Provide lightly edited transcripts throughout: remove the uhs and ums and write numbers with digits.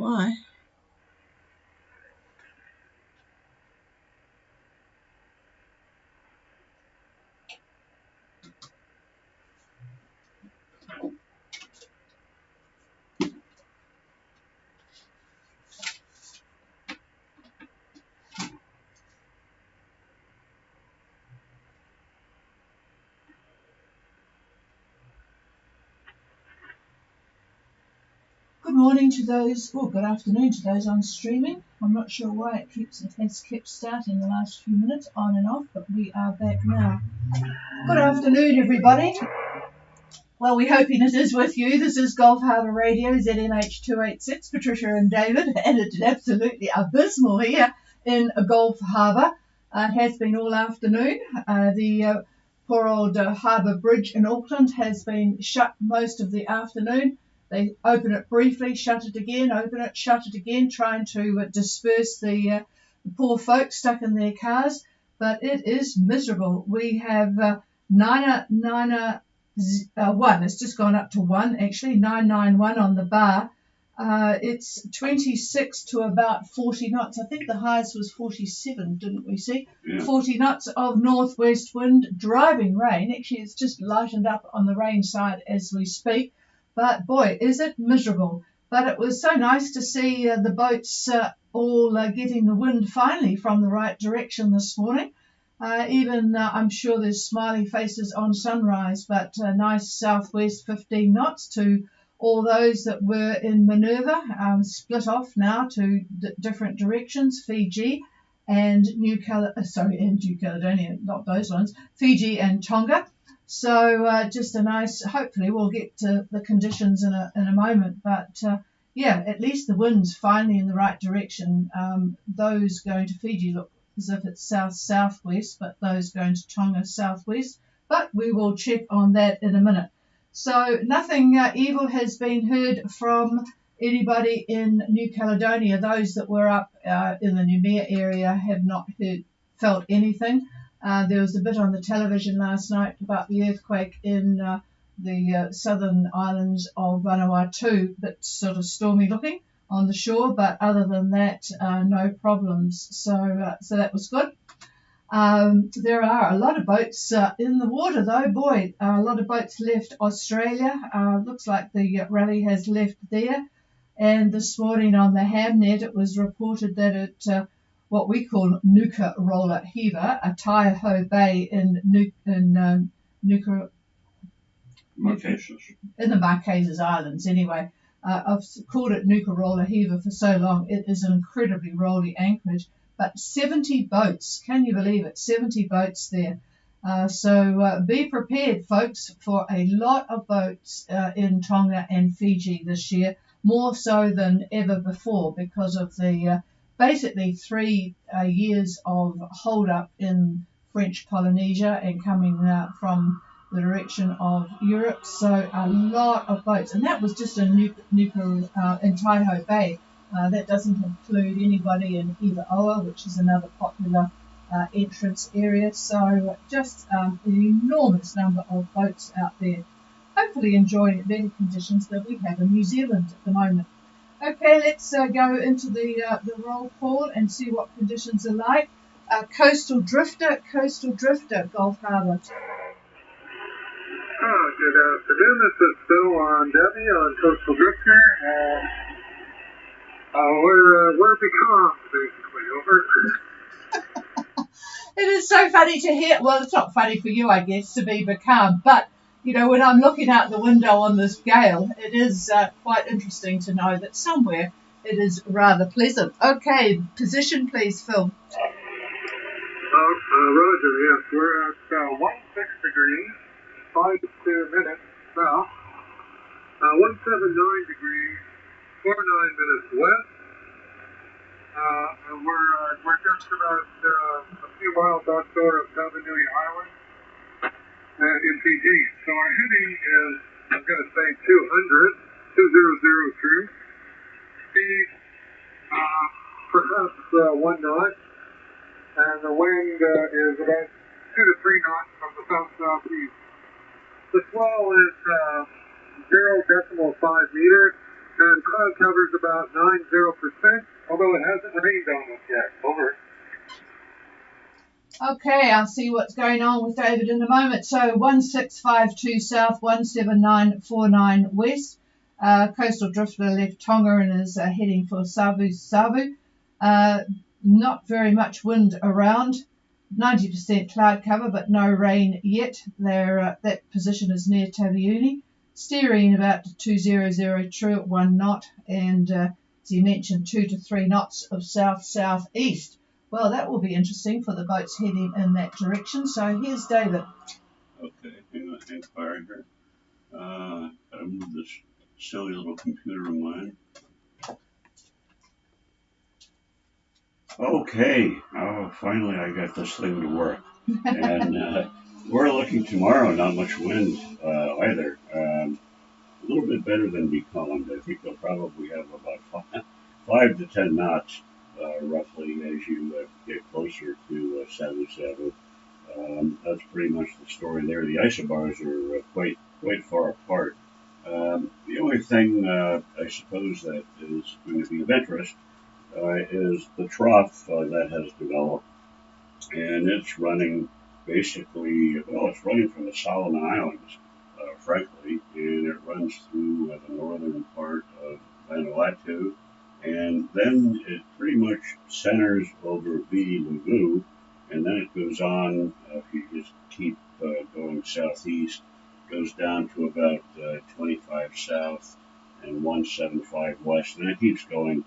why. Good morning to those, or good afternoon to those on streaming. I'm not sure why it has kept starting the last few minutes on and off, but we are back now. Good afternoon, everybody. Well, we're hoping it is with you. This is Gulf Harbour Radio, ZMH286, Patricia and David, and it's absolutely abysmal here in Gulf Harbour. It has been all afternoon. The poor old Harbour Bridge in Auckland has been shut most of the afternoon. They open it briefly, shut it again, open it, shut it again, trying to disperse the poor folks stuck in their cars. But it is miserable. We have 1. It's just gone up to 1, actually, 991 on the bar. It's 26 to about 40 knots. I think the highest was 47, didn't we see? Yeah. 40 knots of northwest wind, driving rain. Actually, it's just lightened up on the rain side as we speak. But boy, is it miserable. But it was so nice to see the boats all getting the wind finally from the right direction this morning. I'm sure there's smiley faces on sunrise, but nice southwest 15 knots to all those that were in Minerva, split off now to different directions, Fiji and New Caledonia, not those ones, Fiji and Tonga. So just a nice, hopefully we'll get to the conditions in a moment, but yeah, at least the wind's finally in the right direction. Those going to Fiji look as if it's south-southwest, but those going to Tonga southwest. But we will check on that in a minute. So nothing evil has been heard from anybody in New Caledonia. Those that were up in the Noumea area have not felt anything. There was a bit on the television last night about the earthquake in the southern islands of Vanuatu, but sort of stormy looking on the shore, but other than that, no problems. So that was good. There are a lot of boats in the water, though. Boy, a lot of boats left Australia. Looks like the rally has left there. And this morning on the Hamnet, it was reported that it what we call Nuka Roller Heaver, a Taiho Bay in the Marquesas Islands. Anyway, I've called it Nuka Roller Heaver for so long. It is an incredibly rolly anchorage, but 70 boats. Can you believe it? 70 boats there. So be prepared, folks, for a lot of boats in Tonga and Fiji this year, more so than ever before because of the basically 3 years of hold-up in French Polynesia and coming from the direction of Europe. So a lot of boats. And that was just in Nuka in Taiho Bay. That doesn't include anybody in Ivaoa, which is another popular entrance area. So just an enormous number of boats out there, hopefully enjoying better conditions than we have in New Zealand at the moment. Okay, let's go into the roll call and see what conditions are like. Coastal Drifter, Gulf Harbour. Good afternoon. This is Phil on Debbie on Coastal Drifter. We're becalmed, basically. Over. It is so funny to hear. Well, it's not funny for you, I guess, to be becalmed, but you know, when I'm looking out the window on this gale, it is quite interesting to know that somewhere it is rather pleasant. Okay, position, please, Phil. Roger, yes. We're at 16 degrees, 52 minutes south, 179 degrees, 49 minutes west. And we're just about a few miles offshore of Tavanui Island in Fiji. So our heading is, I'm going to say 200 through. Speed, perhaps 1 knot. And the wind is about 2 to 3 knots from the south-southeast. The swell is 0.5 meters. and cloud cover's about 90%, although it hasn't rained on us yet. Over. Okay, I'll see what's going on with David in a moment. So 1652 south, 17949 west. Coastal drifter left Tonga and is heading for Savu. Not very much wind around. 90% cloud cover, but no rain yet. That position is near Taveuni. Steering about 200 true at 1 knot, and as you mentioned, 2 to 3 knots of south-southeast. Well, that will be interesting for the boats heading in that direction. So here's David. Okay, hang on, fire here. Gotta move this silly little computer of mine. Okay, oh, finally I got this thing to work. And we're looking tomorrow, not much wind either. A little bit better than Beacon. I think they'll probably have about 5 to 10 knots, roughly, as you get closer to Savu. That's pretty much the story there. The isobars are quite far apart. The only thing I suppose that is going to be of interest is the trough that has developed, and it's running basically, well, it's running from the Solomon Islands, frankly, and it runs through the northern part of Vanuatu, and then it pretty much centers over Viti Levu, and then it goes on, if you just keep going southeast, goes down to about 25 south and 175 west, and it keeps going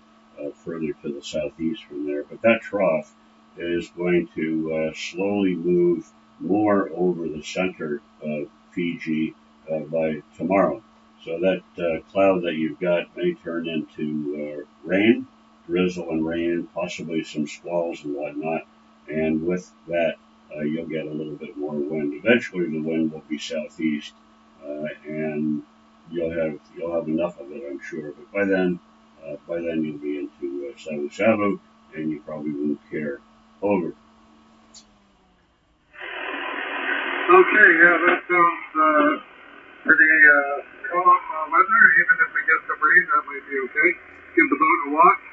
further to the southeast from there. But that trough is going to slowly move more over the center of Fiji by tomorrow. So that cloud that you've got may turn into rain, drizzle and rain, possibly some squalls and whatnot. And with that, you'll get a little bit more wind. Eventually, the wind will be southeast, and you'll have enough of it, I'm sure. But by then you'll be into Savu, and you probably won't care. Over. Okay, yeah, that sounds pretty calm weather. Even if we get some rain, that might be okay. Give the boat a watch.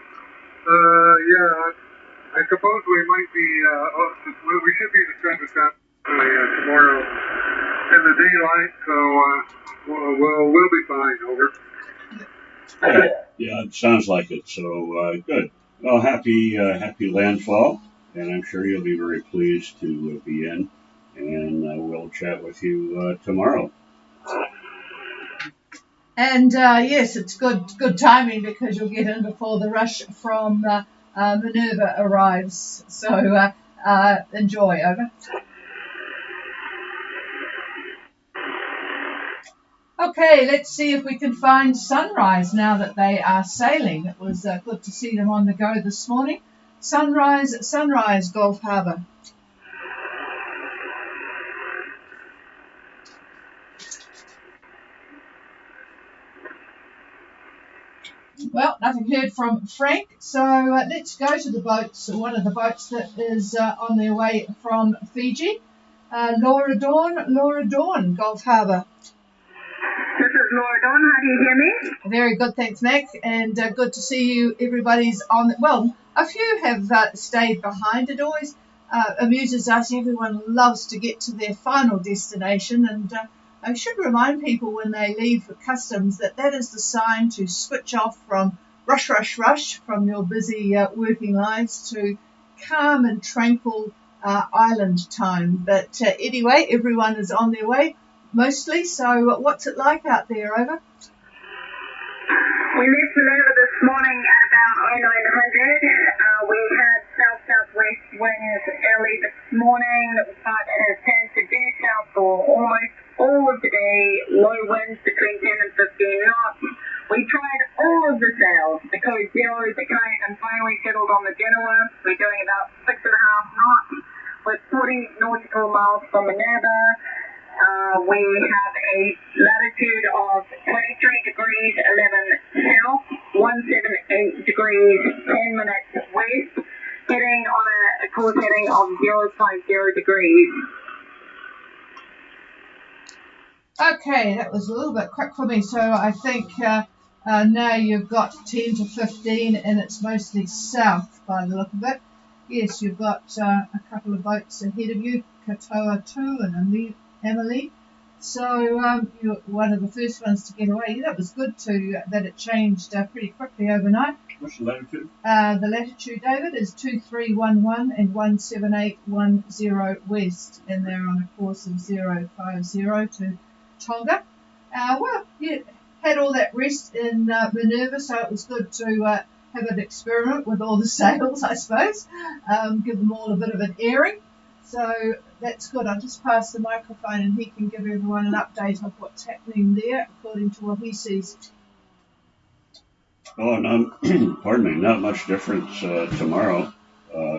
I suppose we might be, we should be in the sunset tomorrow in the daylight, so we'll be fine. Over. Yeah, it sounds like it. So good. Well, happy landfall, and I'm sure you'll be very pleased to be in. And we'll chat with you tomorrow. And yes, it's good timing because you'll get in before the rush from Minerva arrives. So enjoy. Over. Okay, let's see if we can find Sunrise now that they are sailing. It was good to see them on the go this morning. Sunrise, Gulf Harbour. Well, nothing heard from Frank, so let's go to the boats. One of the boats that is on their way from Fiji. Laura Dawn, Gulf Harbour. This is Laura Dawn. How do you hear me? Very good, thanks, Mac. And good to see you. Everybody's on. Well, a few have stayed behind. It always amuses us. Everyone loves to get to their final destination, and I should remind people when they leave customs that is the sign to switch off from rush from your busy working lives to calm and tranquil island time. But anyway, everyone is on their way, mostly. So what's it like out there, over? We left Minerva this morning at about 0900. We had south-southwest winds early this morning, but it has turned to due south for almost all of the day. Low winds between 10 and 15 knots. We tried all of the sails, the code 0, the kayak, and finally settled on the Genoa. We're doing about 6.5 knots with 40 nautical miles from Minerva. We have a latitude of 23 degrees 11 south, 178 degrees 10 minutes west, heading on a course heading of 050 degrees. Okay, that was a little bit quick for me, so I think Now you've got 10 to 15 and it's mostly south by the look of it. Yes, you've got a couple of boats ahead of you, Katoa 2 and Emily. So you're one of the first ones to get away. That was good too, that it changed pretty quickly overnight. What's the latitude? The latitude, David, is 2311 and 17810 west, and they're on a course of 050 to Tonga. Well, you had all that rest in Minerva, so it was good to have an experiment with all the sails, I suppose. Give them all a bit of an airing. So that's good. I'll just pass the microphone and he can give everyone an update of what's happening there according to what he sees. Oh, no, pardon me, not much difference tomorrow.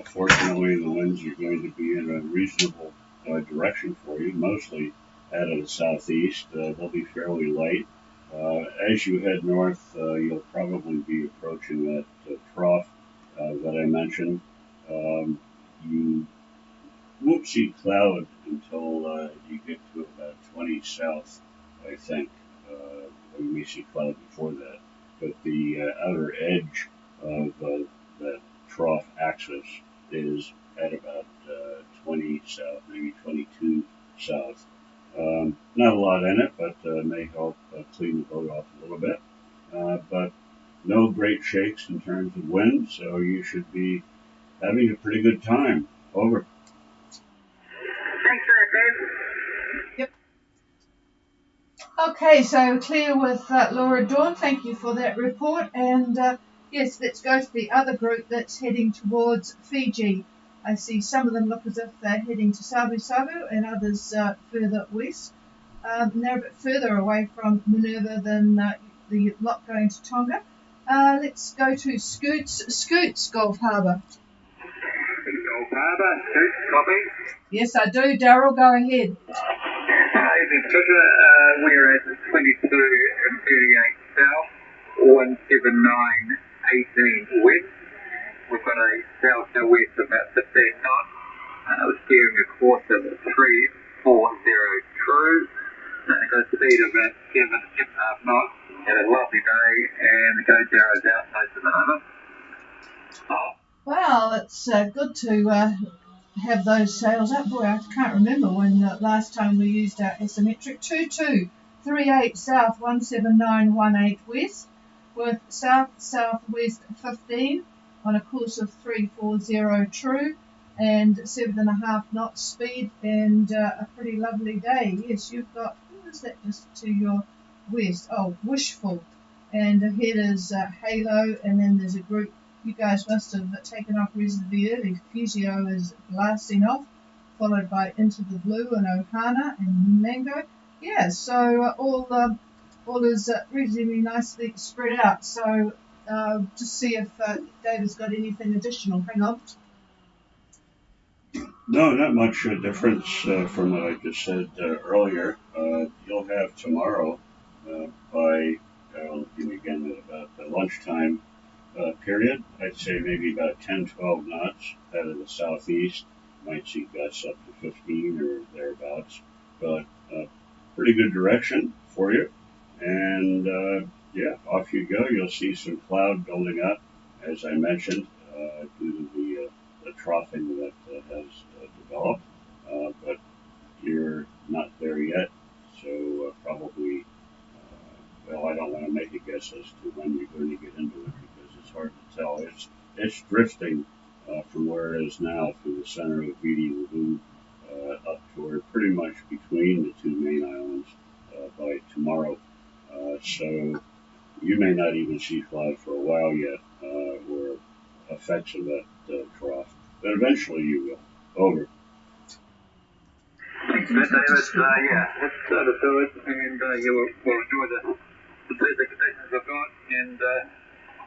Fortunately, the winds are going to be in a reasonable direction for you, mostly out of the southeast. They'll be fairly light. As you head north, you'll probably be approaching that trough that I mentioned. You won't see cloud until you get to about 20 south, I think. You may see cloud before that. But the outer edge of that trough axis is at about 20 south, maybe 22 south. Not a lot in it, but may help clean the boat off a little bit. But no great shakes in terms of wind, so you should be having a pretty good time. Over. Thanks for that, Dave. Yep. Okay, so clear with Laura Dawn. Thank you for that report. And yes, let's go to the other group that's heading towards Fiji. I see some of them look as if they're heading to Sabu Sabu and others further west. They're a bit further away from Minerva than the lot going to Tonga. Let's go to Scoots, Gulf Harbour. Gulf Harbour, copy. Yes, I do. Daryl, go ahead. Evening, Twitter. We're at 22 and 38 south, 179.18 west. We've got a south-northwest of about 15 knots. We're steering a course of 340 true. Got a speed of about 7.5 knots. Had a lovely day, and the go Jarrow's out most of the moment. Well, it's good to have those sails up. Boy, I can't remember when last time we used our asymmetric. 2238 south, 17918 west, with south-southwest 15 on a course of 340 true and 7.5 knots speed, and a pretty lovely day. Yes, you've got, what is that just to your west? Oh, Wishful, and ahead is Halo, and then there's a group. You guys must have taken off reasonably early. Fusio is blasting off, followed by Into the Blue and Ohana and Mango. Yeah, so all is reasonably nicely spread out. So just see if David's got anything additional. Hang on. No, not much difference from what I just said earlier. You'll have tomorrow by, again, at about the lunchtime period, I'd say maybe about 10-12 knots out of the southeast. Might see gusts up to 15 or thereabouts, but pretty good direction for you. And yeah, off you go. You'll see some cloud building up, as I mentioned, due to the troughing that has developed, but you're not there yet, so probably, well, I don't want to make a guess as to when you're going to get into it, because it's hard to tell. It's drifting from where it is now through the center of Viti Lagoon up toward pretty much between the two main islands by tomorrow. So you may not even see cloud for a while yet, or effects of that trough, but eventually you will. Over. Thanks, David. Yeah, let's start to do it, and you will enjoy the pleasant conditions I've got, and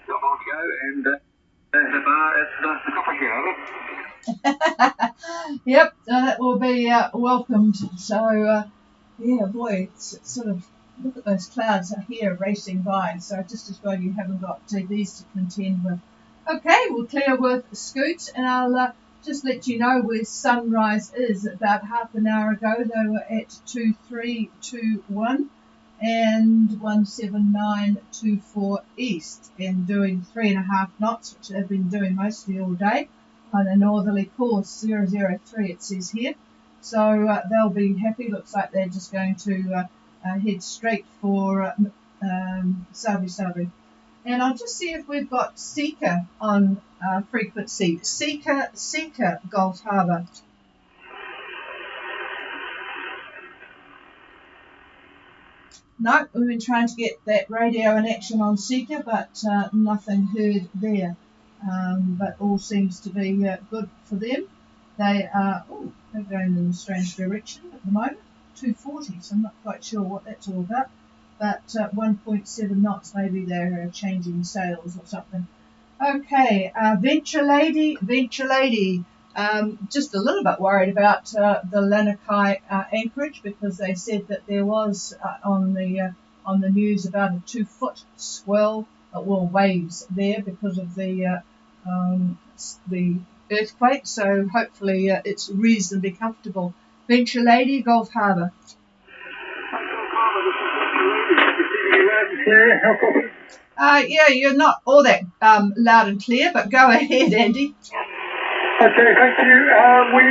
got on to go, and the bar at the coffee hour. Yep, that will be welcomed. So, yeah, boy, it's sort of, look at those clouds are here racing by. So just as well you haven't got these to contend with. Okay, we'll clear with Scoots, and I'll just let you know where sunrise is. About half an hour ago, they were at 2321, and 17924 east, and doing 3.5 knots, which they've been doing mostly all day, on a northerly course 003 it says here. So they'll be happy. Looks like they're just going to head straight for Savi. And I'll just see if we've got Seeker on frequency. Seeker, Gulf Harbour. No, we've been trying to get that radio in action on Seeker, but nothing heard there. But all seems to be good for them. They are, they're going in a strange direction at the moment, 240, so I'm not quite sure what that's all about. But 1.7 knots, maybe they're changing sails or something. Okay, Venture Lady. Just a little bit worried about the Lanakai anchorage, because they said that there was on the news about a 2-foot swell, waves there because of the earthquake. So hopefully it's reasonably comfortable. Venture Lady, Gulf Harbour. Yeah, you're not all that loud and clear, but go ahead, Andy. Okay, thank you. We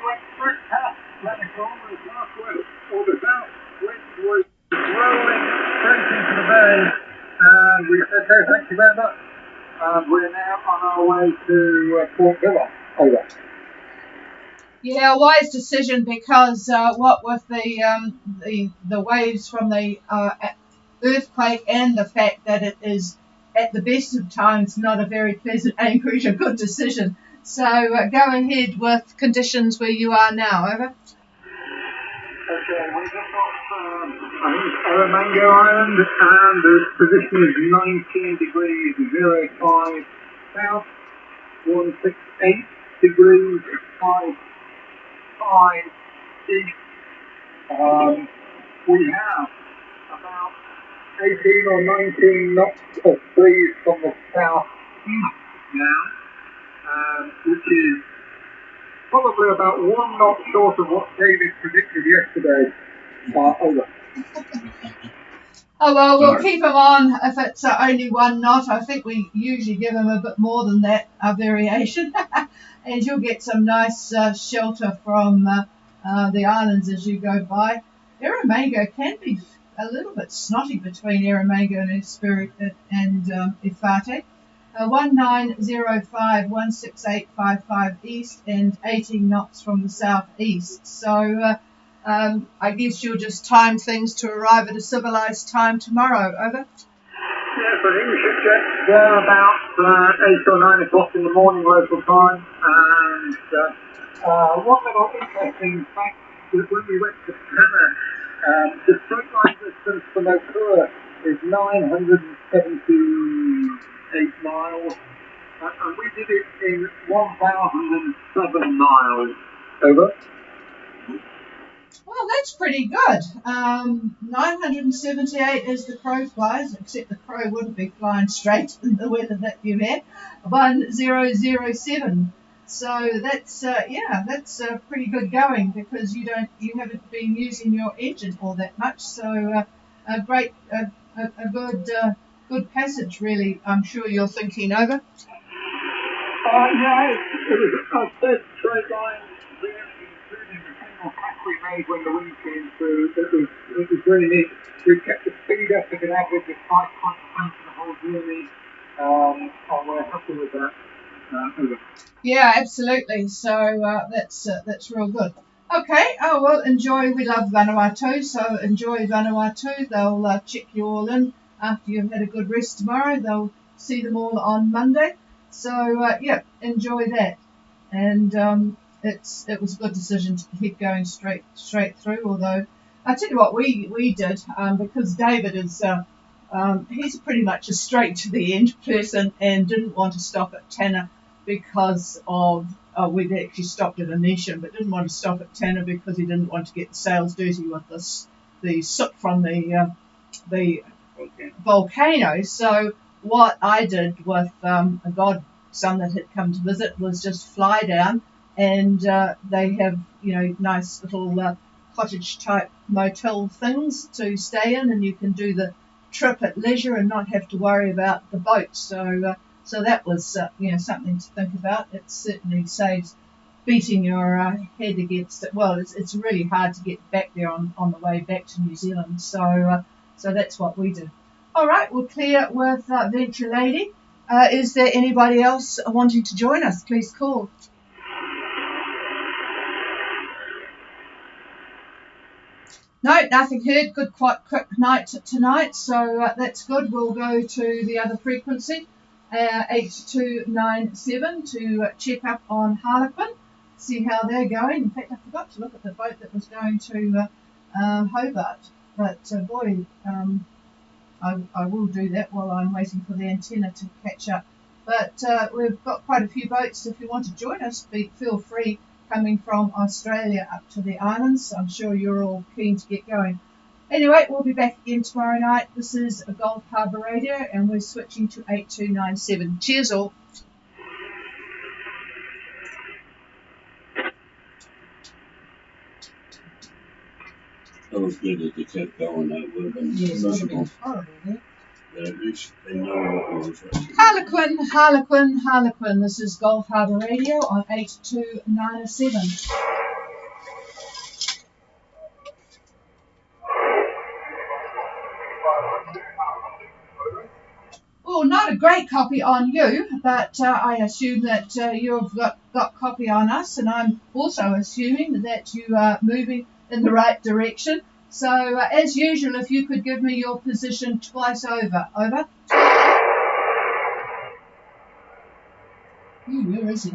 went straight past Lanakai, the southwest, or the south wind was rolling straight into the bay, and we said, okay, thank you very much. We're now on our way to Port Vila. Over. Yeah, wise decision, because what with the waves from the earthquake and the fact that it is at the best of times not a very pleasant anchorage, a good decision. So go ahead with conditions where you are now. Over. Okay, we just got Mango Island, and the position is 19 degrees 05 south, 168 degrees 55 east. We have about 18 or 19 knots of breeze from the south east now, which is probably about 1 knot short of what David predicted yesterday. Over. Oh, well, we'll keep them on if it's only 1 knot. I think we usually give them a bit more than that, variation. And you'll get some nice shelter from the islands as you go by. Erromango can be a little bit snotty between Erromango and Efate. 1905, 16855 east, and 18 knots from the southeast. So I guess you'll just time things to arrive at a civilized time tomorrow. Over. Yes, I think we should get there about 8 or 9 o'clock in the morning local time. And one little interesting fact is when we went to Tanner, the straight line distance from Okura is 978 miles, and we did it in 1,007 miles. Over. Well, that's pretty good. 978 as the crow flies, except the crow wouldn't be flying straight in the weather that you've had. 1007. So that's that's pretty good going, because you haven't been using your engine all that much. So a good passage, really. I'm sure you're thinking. Over. Yeah, it was a third straight line, really, including the single crack we made when the wind came through. It was really neat. We kept the speed up at an average of 5 points for the whole journey, and we're happy with that. Over. Yeah, absolutely. So that's real good. Okay. Oh well, enjoy. We love Vanuatu, so enjoy Vanuatu. They'll check you all in after you've had a good rest tomorrow. They'll see them all on Monday. So enjoy that. And it was a good decision to keep going straight through. Although I tell you what, we did because David is he's pretty much a straight to the end person and didn't want to stop at Tanner because of we'd actually stopped at Anisha, but didn't want to stop at Tanner because he didn't want to get the sails dirty with the soot from the volcano. So what I did with a godson that had come to visit was just fly down, and they have nice little cottage type motel things to stay in, and you can do the trip at leisure and not have to worry about the boat. So that was something to think about. It certainly saves beating your head against it. Well, it's really hard to get back there on the way back to New Zealand. So that's what we did. All right, we're clear with Venture Lady. Is there anybody else wanting to join us? Please call. No, nothing heard. Good, quite quick night tonight, so that's good. We'll go to the other frequency, 8297, to check up on Harlequin, see how they're going. In fact, I forgot to look at the boat that was going to Hobart, but boy, I will do that while I'm waiting for the antenna to catch up. But we've got quite a few boats. If you want to join us, feel free, coming from Australia up to the islands. I'm sure you're all keen to get going. Anyway, we'll be back again tomorrow night. This is Gulf Harbour Radio, and we're switching to 8297. Cheers all. That was good that they kept going. That would have been miserable. Horrible, yeah? But at least they know what we're interested in. Harlequin. This is Gulf Harbour Radio on 8297. Oh, not a great copy on you, but I assume that you've got copy on us, and I'm also assuming that you are moving in the right direction. So, as usual, if you could give me your position twice over. Over. Where is he?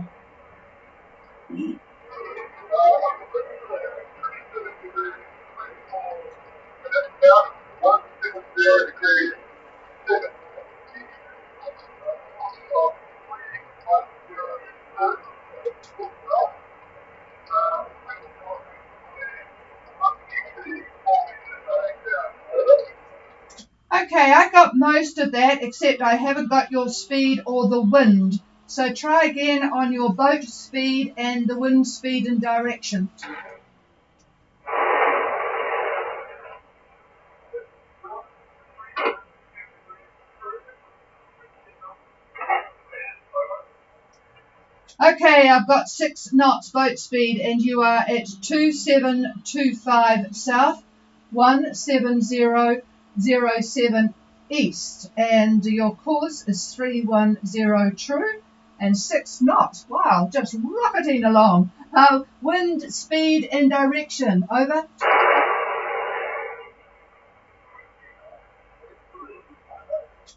Okay, I got most of that, except I haven't got your speed or the wind. So try again on your boat speed and the wind speed and direction. Okay, I've got 6 knots boat speed, and you are at 2725 south, 17007 east, and your course is 310 true and 6 knots. Wow, just rocketing along. Wind speed and direction. Over.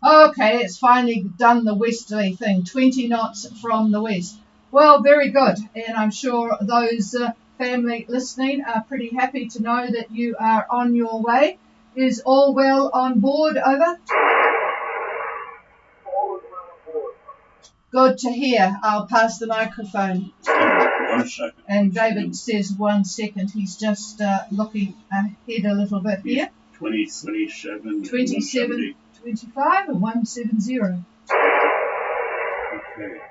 Okay, it's finally done the westerly thing, 20 knots from the west. Well, very good, and I'm sure those family listening are pretty happy to know that you are on your way. Is all well on board? Over. Good to hear. I'll pass the microphone. 1 second. And David says 1 second. He's just looking ahead a little bit here. 27, 25 and 170. Okay.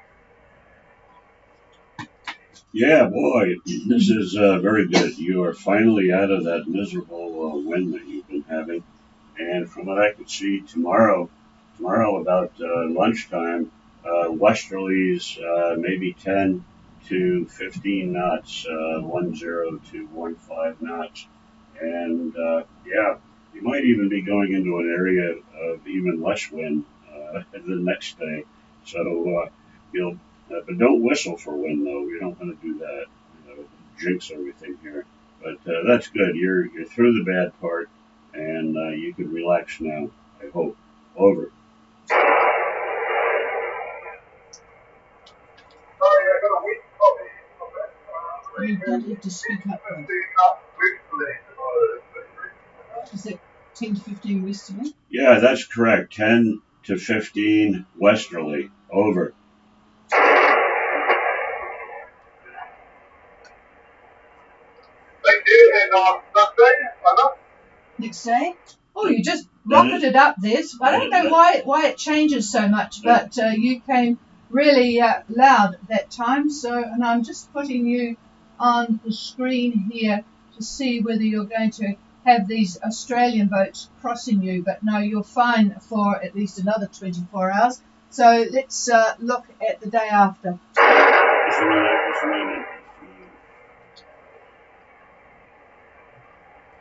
Yeah, boy, this is very good. You are finally out of that miserable wind that you've been having. And from what I could see, tomorrow about lunchtime, westerlies maybe 10 to 15 knots, 10 to 15 knots. And yeah, you might even be going into an area of even less wind the next day. So but don't whistle for wind, though. You don't want to do that. Jinx everything here. But that's good. You're through the bad part, and you can relax now, I hope. Over. You don't have to speak up. Is it 10 to 15 westerly? Yeah, that's correct. 10 to 15 westerly. Over. Next day? Oh, you just rocketed up this. I don't know why it changes so much, but you came really loud that time. And I'm just putting you on the screen here to see whether you're going to have these Australian boats crossing you, but no, you're fine for at least another 24 hours. So let's look at the day after.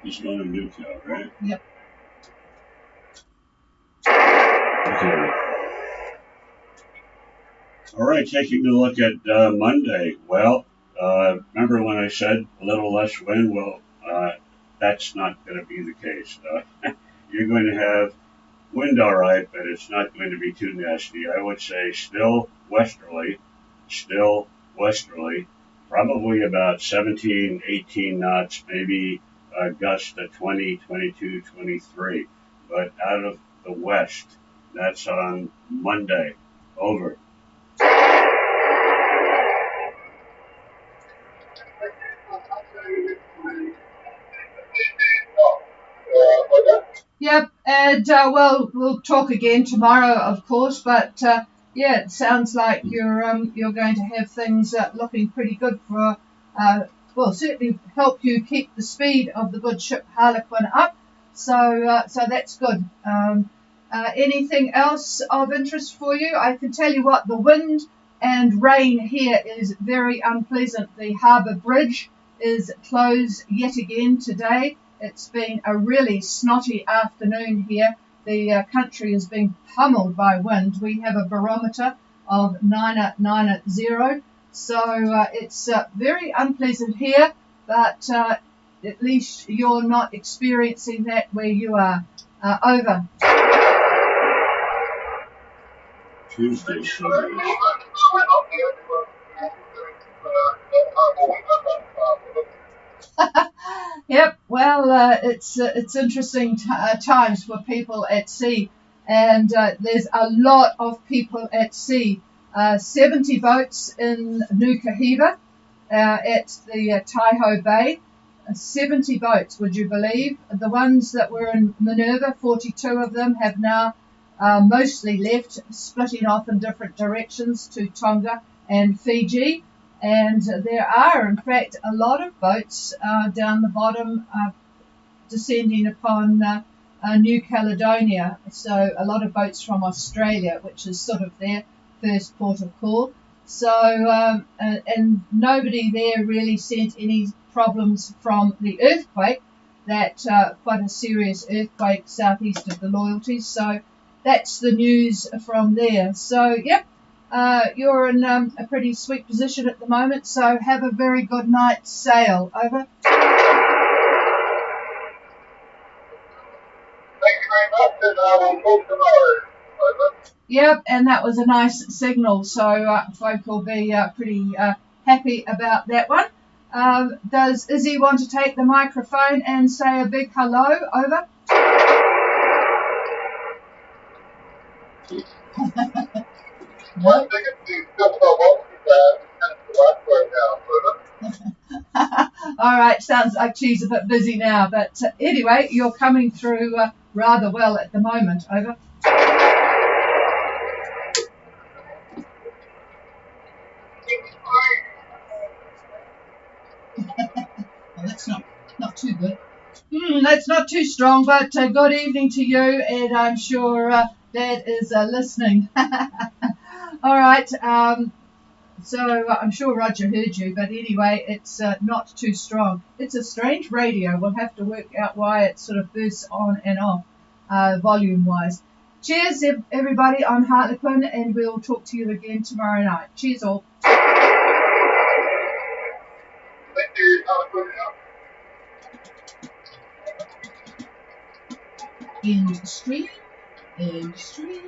He's going to Newcastle, right? Yep. Okay. All right, taking a look at Monday. Well, remember when I said a little less wind? Well, that's not going to be the case. You're going to have wind all right, but it's not going to be too nasty. I would say still westerly, probably about 17, 18 knots, maybe gusts to 20, 22, 23. But out of the west, that's on Monday. Over. Yep, and well, we'll talk again tomorrow, of course. But yeah, it sounds like you're going to have things looking pretty good for well, certainly help you keep the speed of the good ship Harlequin up. So that's good. Anything else of interest for you? I can tell you what, the wind and rain here is very unpleasant. The Harbour Bridge is closed yet again today. It's been a really snotty afternoon here. The country is being pummeled by wind. We have a barometer of 990, so it's very unpleasant here, but at least you're not experiencing that where you are. Over. Tuesday. Yep. Well, it's interesting times for people at sea, and there's a lot of people at sea. 70 boats in Nuku'hiva at the Taiho Bay. 70 boats, would you believe? The ones that were in Minerva, 42 of them, have now mostly left, splitting off in different directions to Tonga and Fiji. And there are, in fact, a lot of boats down the bottom descending upon New Caledonia. So a lot of boats from Australia, which is sort of their first port of call. So, and nobody there really sent any problems from the earthquake, that quite a serious earthquake southeast of the Loyalties. So that's the news from there. So, yep. You're in a pretty sweet position at the moment, so have a very good night's sail. Over. Thank you very much, and I will talk tomorrow. Over. Yep, and that was a nice signal, so folk will be pretty happy about that one. Does Izzy want to take the microphone and say a big hello? Over. No. All right, sounds like she's a bit busy now, but anyway, you're coming through rather well at the moment. Over. Well, that's not too good. That's not too strong, but good evening to you, and I'm sure Dad is listening. All right, so I'm sure Roger heard you, but anyway, it's not too strong. It's a strange radio. We'll have to work out why it sort of bursts on and off volume-wise. Cheers, everybody, on Harlequin, and we'll talk to you again tomorrow night. Cheers, all. Thank you, Harlequin. End stream. End stream.